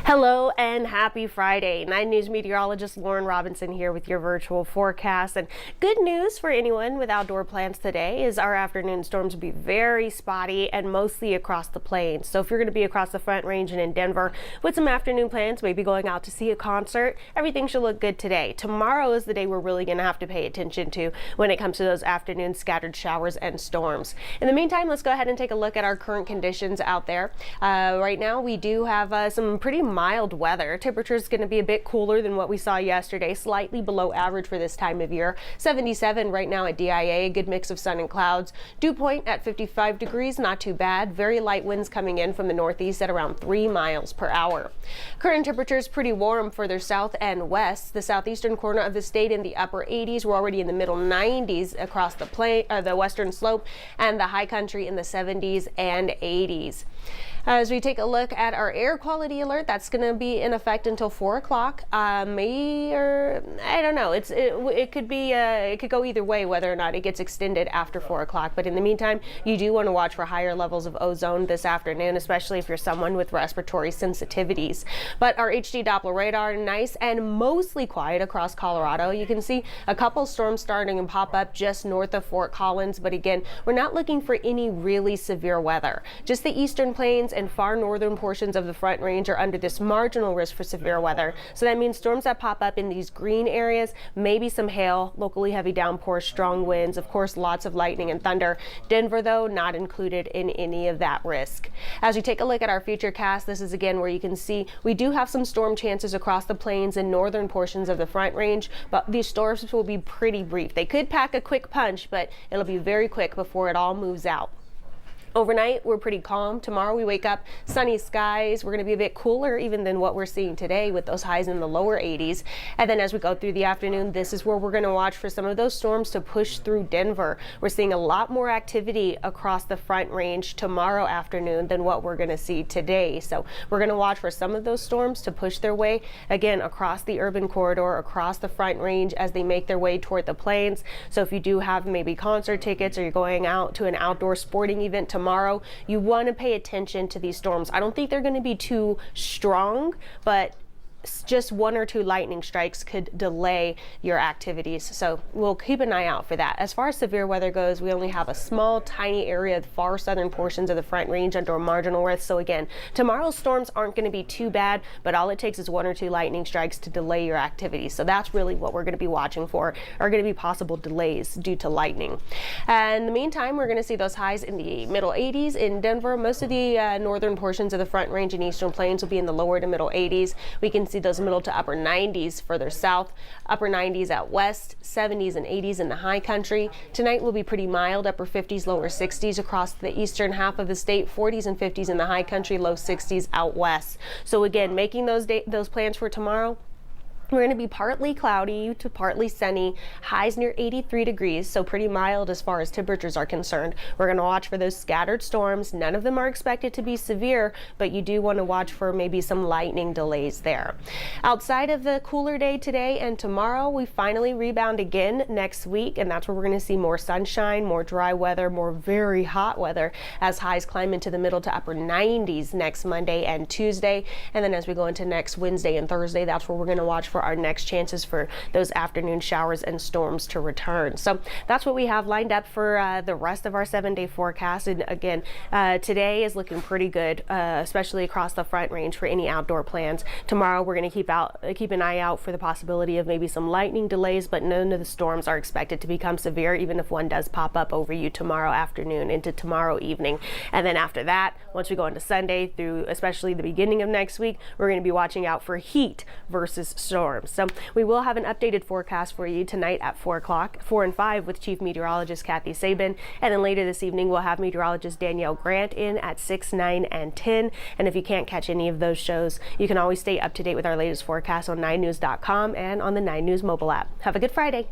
Hello and happy Friday. 9 News Meteorologist Laurann Robinson here with your virtual forecast. And good news for anyone with outdoor plans today is our afternoon storms will be very spotty and mostly across the plains. So if you're going to be across the Front Range and in Denver with some afternoon plans, maybe going out to see a concert, everything should look good today. Tomorrow is the day we're really going to have to pay attention to when it comes to those afternoon scattered showers and storms. In the meantime, let's go ahead and take a look at our current conditions out there. Right now we do have some pretty mild weather. Temperature is going to be a bit cooler than what we saw yesterday, slightly below average for this time of year. 77 right now at DIA, a good mix of sun and clouds. Dew point at 55 degrees, not too bad. Very light winds coming in from the northeast at around 3 miles per hour. Current temperature is pretty warm further south and west. The southeastern corner of the state in the upper 80s. We're already in the middle 90s across the western slope, and the high country in the 70s and 80s. As we take a look at our air quality alert, that's going to be in effect until 4 o'clock. I don't know. It could go either way whether or not it gets extended after 4 o'clock. But in the meantime, you do want to watch for higher levels of ozone this afternoon, especially if you're someone with respiratory sensitivities. But our HD Doppler radar, nice and mostly quiet across Colorado. You can see a couple storms starting and pop up just north of Fort Collins. But again, we're not looking for any really severe weather. Just the eastern plains and far northern portions of the Front Range are under this marginal risk for severe weather. So that means storms that pop up in these green areas, maybe some hail, locally heavy downpours, strong winds, of course lots of lightning and thunder. Denver, though, not included in any of that risk. As we take a look at our future cast, this is again where you can see we do have some storm chances across the plains and northern portions of the Front Range, but these storms will be pretty brief. They could pack a quick punch, but it'll be very quick before it all moves out. Overnight, we're pretty calm. Tomorrow we wake up, sunny skies. We're going to be a bit cooler even than what we're seeing today with those highs in the lower 80s. And then as we go through the afternoon, this is where we're going to watch for some of those storms to push through Denver. We're seeing a lot more activity across the Front Range tomorrow afternoon than what we're going to see today. So we're going to watch for some of those storms to push their way, again, across the urban corridor, across the Front Range as they make their way toward the plains. So if you do have maybe concert tickets or you're going out to an outdoor sporting event tomorrow, you want to pay attention to these storms. I don't think they're going to be too strong, but just 1 or 2 lightning strikes could delay your activities. So we'll keep an eye out for that. As far as severe weather goes, we only have a small, tiny area of far southern portions of the Front Range under a marginal risk. So again, tomorrow's storms aren't going to be too bad, but all it takes is 1 or 2 lightning strikes to delay your activities. So that's really what we're going to be watching for, are going to be possible delays due to lightning. And in the meantime, we're going to see those highs in the middle 80s in Denver. Most of the northern portions of the Front Range and eastern plains will be in the lower to middle 80s. We can see those middle to upper 90s further south, upper 90s out west, 70s and 80s in the high country. Tonight will be pretty mild, upper 50s, lower 60s across the eastern half of the state, 40s and 50s in the high country, low 60s out west. So again, making those plans for tomorrow, we're going to be partly cloudy to partly sunny, highs near 83 degrees, so pretty mild as far as temperatures are concerned. We're going to watch for those scattered storms. None of them are expected to be severe, but you do want to watch for maybe some lightning delays there. Outside of the cooler day today and tomorrow, we finally rebound again next week, and that's where we're going to see more sunshine, more dry weather, more very hot weather as highs climb into the middle to upper 90s next Monday and Tuesday. And then as we go into next Wednesday and Thursday, that's where we're going to watch for our next chances for those afternoon showers and storms to return. So that's what we have lined up for the rest of our 7-day forecast. And again, today is looking pretty good, especially across the Front Range for any outdoor plans. Tomorrow we're going to keep an eye out for the possibility of maybe some lightning delays, but none of the storms are expected to become severe, even if one does pop up over you tomorrow afternoon into tomorrow evening. And then after that, once we go into Sunday through especially the beginning of next week, we're going to be watching out for heat versus storms. So we will have an updated forecast for you tonight at 4 o'clock, 4 and 5 with Chief Meteorologist Kathy Sabin. And then later this evening, we'll have meteorologist Danielle Grant in at 6, 9, and 10. And if you can't catch any of those shows, you can always stay up to date with our latest forecast on 9news.com and on the 9 News mobile app. Have a good Friday.